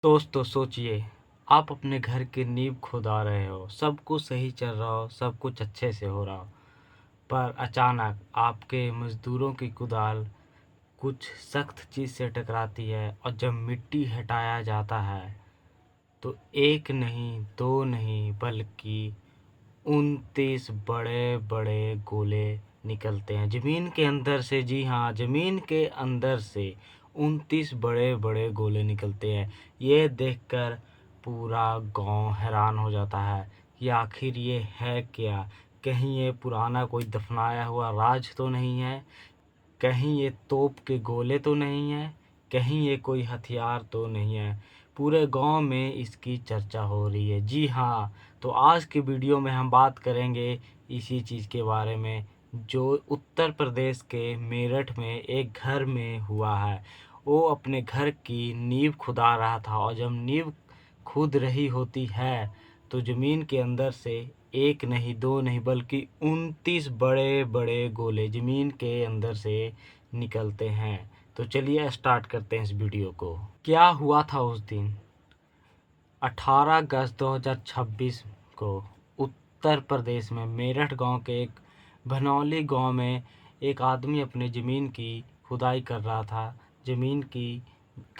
दोस्तों सोचिए, आप अपने घर की नींव खुदा रहे हो, सब कुछ सही चल रहा हो, सब कुछ अच्छे से हो रहा हो, पर अचानक आपके मज़दूरों की कुदाल कुछ सख्त चीज़ से टकराती है और जब मिट्टी हटाया जाता है, तो एक नहीं, दो नहीं बल्कि 29 बड़े-बड़े गोले निकलते हैं ज़मीन के अंदर से। जी हाँ, ज़मीन के अंदर से 29 बड़े-बड़े गोले निकलते हैं। ये देखकर पूरा गाँव हैरान हो जाता है कि आखिर ये है क्या? कहीं ये पुराना कोई दफ़नाया हुआ राज तो नहीं है? कहीं ये तोप के गोले तो नहीं हैं? कहीं ये कोई हथियार तो नहीं है? पूरे गाँव में इसकी चर्चा हो रही है। जी हाँ, तो आज की वीडियो में हम बात करेंगे इसी चीज़ के बारे में, जो उत्तर प्रदेश के मेरठ में एक घर में हुआ है। वो अपने घर की नींव खुदा रहा था और जब नींव खुद रही होती है, तो ज़मीन के अंदर से एक नहीं, दो नहीं बल्कि 29 बड़े-बड़े गोले ज़मीन के अंदर से निकलते हैं। तो चलिए स्टार्ट करते हैं इस वीडियो को। क्या हुआ था उस दिन? 18 अगस्त 2026 को उत्तर प्रदेश में मेरठ गांव के एक भनौली गांव में एक आदमी अपने ज़मीन की खुदाई कर रहा था। ज़मीन की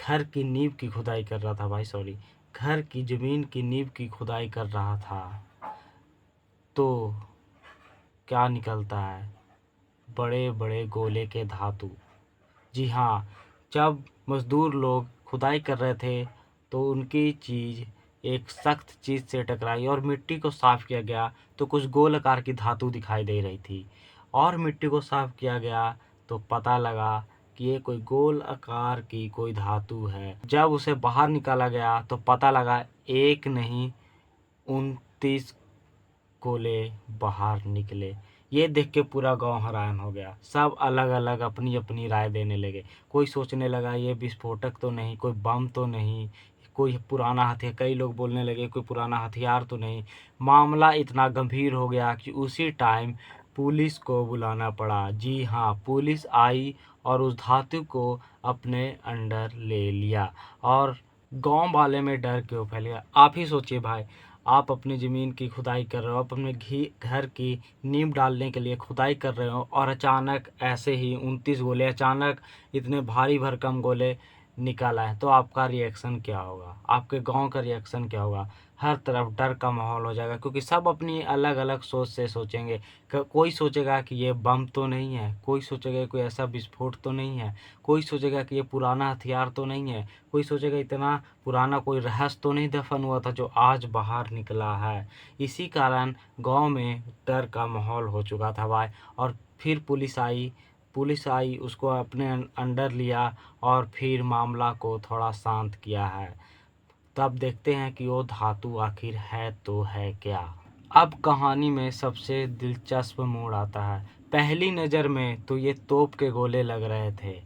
घर की नींव की खुदाई कर रहा था भाई, सॉरी, घर की ज़मीन की नींव की खुदाई कर रहा था। तो क्या निकलता है? बड़े-बड़े गोले के धातु। जी हाँ, जब मज़दूर लोग खुदाई कर रहे थे, तो उनकी चीज़ एक सख्त चीज़ से टकराई और मिट्टी को साफ़ किया गया, तो कुछ गोल आकार की धातु दिखाई दे रही थी। और मिट्टी को साफ़ किया गया, तो पता लगा कि ये कोई गोल आकार की कोई धातु है। जब उसे बाहर निकाला गया, तो पता लगा एक नहीं 29 गोले बाहर निकले। ये देख के पूरा गांव हैरान हो गया। सब अलग-अलग अपनी-अपनी राय देने लगे। कोई सोचने लगा ये विस्फोटक तो नहीं, कोई बम तो नहीं, कोई पुराना हथियार, कई लोग बोलने लगे कोई पुराना हथियार तो नहीं। मामला इतना गंभीर हो गया कि उसी टाइम पुलिस को बुलाना पड़ा। जी हाँ, पुलिस आई और उस धातु को अपने अंडर ले लिया और गाँव वाले में डर क्यों फैल गया? आप ही सोचिए भाई, आप अपनी ज़मीन की खुदाई कर रहे हो, आप अपने घर की नींव डालने के लिए खुदाई कर रहे हो और अचानक ऐसे ही 29 गोले, अचानक इतने भारी भरकम गोले निकल आए, तो आपका रिएक्शन क्या होगा? आपके गांव का रिएक्शन क्या होगा? हर तरफ डर का माहौल हो जाएगा, क्योंकि सब अपनी अलग-अलग सोच से सोचेंगे। कोई सोचेगा कि ये बम तो नहीं है, कोई सोचेगा कोई ऐसा विस्फोट तो नहीं है, कोई सोचेगा कि ये पुराना हथियार तो नहीं है, कोई सोचेगा इतना पुराना कोई रहस्य तो नहीं दफन हुआ था जो आज बाहर निकला है। इसी कारण गांव में डर का माहौल हो चुका था भाई। और फिर पुलिस आई उसको अपने अंडर लिया और फिर मामला को थोड़ा शांत किया है। तब देखते हैं कि वो धातु आखिर है तो है क्या। अब कहानी में सबसे दिलचस्प मोड़ आता है। पहली नज़र में तो ये तोप के गोले लग रहे थे,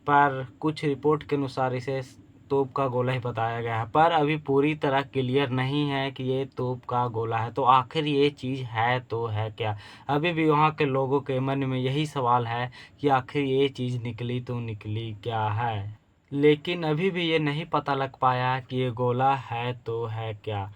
पर कुछ रिपोर्ट के अनुसार इसे तोप का गोला ही बताया गया है, पर अभी पूरी तरह क्लियर नहीं है कि ये तोप का गोला है। तो आखिर ये चीज़ है तो है क्या? अभी भी वहाँ के लोगों के मन में यही सवाल है कि आखिर ये चीज़ निकली तो निकली क्या है। लेकिन अभी भी ये नहीं पता लग पाया कि ये गोला है तो है क्या।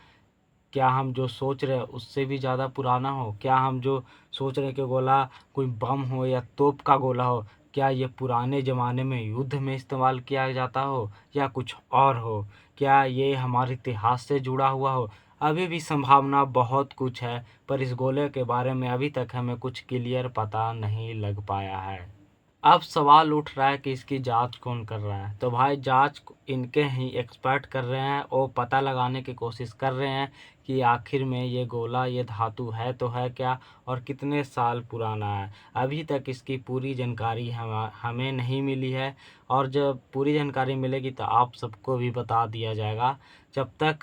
क्या हम जो सोच रहे हैं उससे भी ज़्यादा पुराना हो? क्या हम जो सोच रहे हैं कि गोला कोई बम हो या तोप का गोला हो, क्या ये पुराने ज़माने में युद्ध में इस्तेमाल किया जाता हो या कुछ और हो? क्या ये हमारे इतिहास से जुड़ा हुआ हो? अभी भी संभावना बहुत कुछ है, पर इस गोले के बारे में अभी तक हमें कुछ क्लियर पता नहीं लग पाया है। अब सवाल उठ रहा है कि इसकी जांच कौन कर रहा है? तो भाई जांच इनके ही एक्सपर्ट कर रहे हैं और पता लगाने की कोशिश कर रहे हैं कि आखिर में ये गोला, ये धातु है तो है क्या और कितने साल पुराना है। अभी तक इसकी पूरी जानकारी हमें नहीं मिली है और जब पूरी जानकारी मिलेगी तो आप सबको भी बता दिया जाएगा। जब तक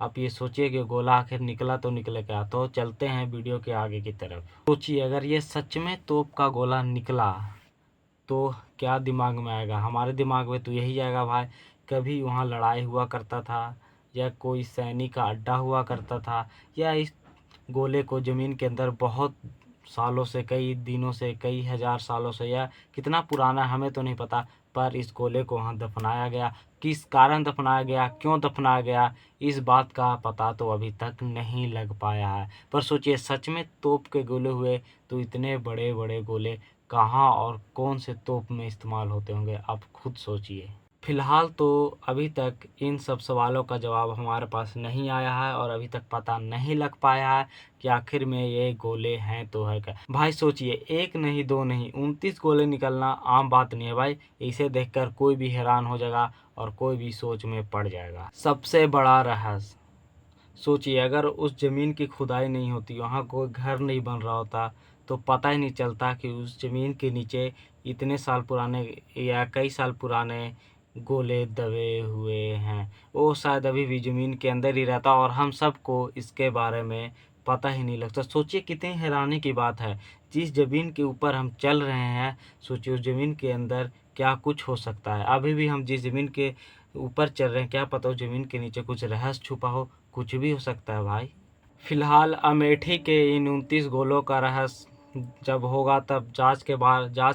आप ये सोचिए कि गोला आखिर निकला तो निकले क्या। तो चलते हैं वीडियो के आगे की तरफ। सोचिए अगर ये सच में तोप का गोला निकला तो क्या दिमाग में आएगा? हमारे दिमाग में तो यही आएगा भाई, कभी वहाँ लड़ाई हुआ करता था या कोई सैनिक का अड्डा हुआ करता था, या इस गोले को ज़मीन के अंदर बहुत सालों से, कई दिनों से, कई हज़ार सालों से, या कितना पुराना हमें तो नहीं पता, पर इस गोले को वहाँ दफनाया गया। किस कारण दफनाया गया, क्यों दफनाया गया, इस बात का पता तो अभी तक नहीं लग पाया है। पर सोचिए, सच में तोप के गोले हुए तो इतने बड़े बड़े गोले कहाँ और कौन से तोप में इस्तेमाल होते होंगे, आप खुद सोचिए। फिलहाल तो अभी तक इन सब सवालों का जवाब हमारे पास नहीं आया है और अभी तक पता नहीं लग पाया है कि आखिर में ये गोले हैं तो है क्या। भाई सोचिए, एक नहीं दो नहीं 29 गोले निकलना आम बात नहीं है भाई। इसे देखकर कोई भी हैरान हो जाएगा और कोई भी सोच में पड़ जाएगा। सबसे बड़ा रहस्य, सोचिए अगर उस ज़मीन की खुदाई नहीं होती, वहाँ कोई घर नहीं बन रहा होता, तो पता ही नहीं चलता कि उस ज़मीन के नीचे इतने साल पुराने या कई साल पुराने गोले दबे हुए हैं। वो शायद अभी भी ज़मीन के अंदर ही रहता और हम सबको इसके बारे में पता ही नहीं लगता। सोचिए कितनी हैरानी की बात है, जिस ज़मीन के ऊपर हम चल रहे हैं, सोचिए उस ज़मीन के अंदर क्या कुछ हो सकता है। अभी भी हम जिस ज़मीन के ऊपर चल रहे हैं, क्या पता उस ज़मीन के नीचे कुछ रहस्य छुपा हो, कुछ भी हो सकता है भाई। फिलहाल अमेठी के इन 29 गोलों का रहस्य जब होगा तब जांच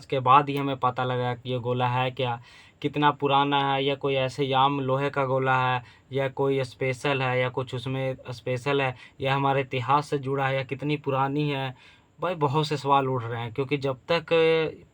के बाद ही हमें पता लगेगा कि ये गोला है क्या, कितना पुराना है, या कोई ऐसे आम लोहे का गोला है, या कोई स्पेशल है, या कुछ उसमें स्पेशल है, या हमारे इतिहास से जुड़ा है, या कितनी पुरानी है। भाई बहुत से सवाल उठ रहे हैं, क्योंकि जब तक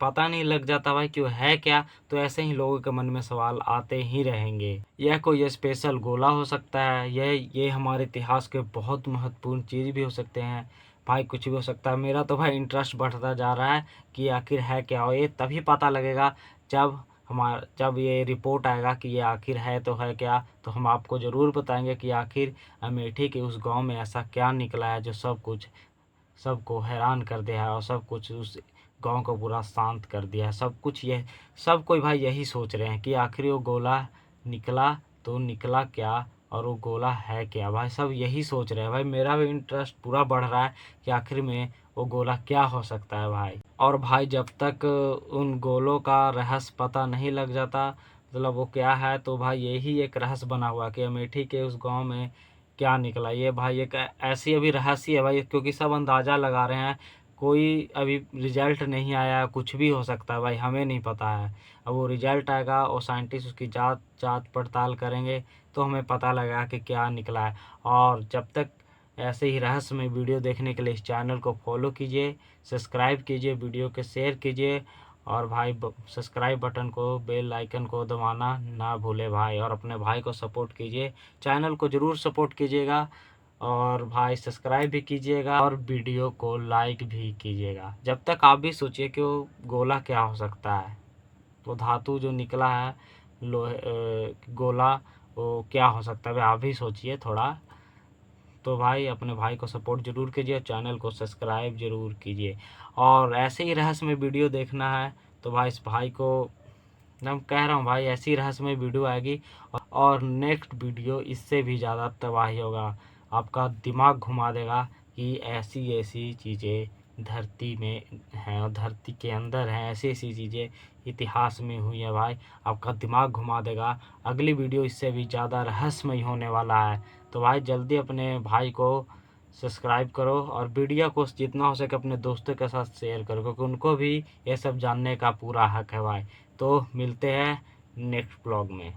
पता नहीं लग जाता भाई कि वो है क्या, तो ऐसे ही लोगों के मन में सवाल आते ही रहेंगे। यह कोई स्पेशल गोला हो सकता है, ये हमारे इतिहास के बहुत महत्वपूर्ण चीज़ भी हो सकते हैं। भाई कुछ भी हो सकता है। मेरा तो भाई इंटरेस्ट बढ़ता जा रहा है कि आखिर है क्या, और ये तभी पता लगेगा जब ये रिपोर्ट आएगा कि ये आखिर है तो है क्या। तो हम आपको ज़रूर बताएंगे कि आखिर अमेठी के उस गांव में ऐसा क्या निकला है जो सबको हैरान कर दिया है और सब कुछ उस गांव को पूरा शांत कर दिया है। सब कोई भाई यही सोच रहे हैं कि आखिर वो गोला निकला तो निकला क्या, और वो गोला है क्या। भाई सब यही सोच रहे हैं। भाई मेरा भी इंटरेस्ट पूरा बढ़ रहा है कि आखिर में वो गोला क्या हो सकता है भाई। और भाई जब तक उन गोलों का रहस्य पता नहीं लग जाता, मतलब वो क्या है, तो भाई यही एक रहस्य बना हुआ कि अमेठी के उस गांव में क्या निकला। ये भाई एक ऐसी अभी रहस्य है भाई, क्योंकि सब अंदाज़ा लगा रहे हैं, कोई अभी रिजल्ट नहीं आया, कुछ भी हो सकता है भाई, हमें नहीं पता है। अब वो रिजल्ट आएगा और साइंटिस्ट उसकी जांच पड़ताल करेंगे तो हमें पता लगेगा कि क्या निकला है। और जब तक ऐसे ही रहस्यमय वीडियो देखने के लिए इस चैनल को फॉलो कीजिए, सब्सक्राइब कीजिए, वीडियो को शेयर कीजिए, और भाई सब्सक्राइब बटन को, बेल आइकन को दबाना ना भूले भाई, और अपने भाई को सपोर्ट कीजिए। चैनल को ज़रूर सपोर्ट कीजिएगा और भाई सब्सक्राइब भी कीजिएगा और वीडियो को लाइक भी कीजिएगा। जब तक आप भी सोचिए कि वो गोला क्या हो सकता है, वो धातु जो निकला है, गोला, वो क्या हो सकता है भाई, आप भी सोचिए थोड़ा। तो भाई अपने भाई को सपोर्ट ज़रूर कीजिए, चैनल को सब्सक्राइब ज़रूर कीजिए। और ऐसे ही रहस्यमय वीडियो देखना है तो भाई इस भाई को मैं कह रहा हूँ भाई, ऐसी रहस्यमय वीडियो आएगी और नेक्स्ट वीडियो इससे भी ज़्यादा तबाही होगा। आपका दिमाग घुमा देगा कि ऐसी ऐसी चीज़ें धरती में हैं और धरती के अंदर हैं, ऐसी ऐसी चीज़ें इतिहास में हुई है भाई, आपका दिमाग घुमा देगा। अगली वीडियो इससे भी ज़्यादा रहस्यमय होने वाला है। तो भाई जल्दी अपने भाई को सब्सक्राइब करो और वीडियो को जितना हो सके अपने दोस्तों के साथ शेयर करो, क्योंकि उनको भी ये सब जानने का पूरा हक है भाई। तो मिलते हैं नेक्स्ट ब्लॉग में।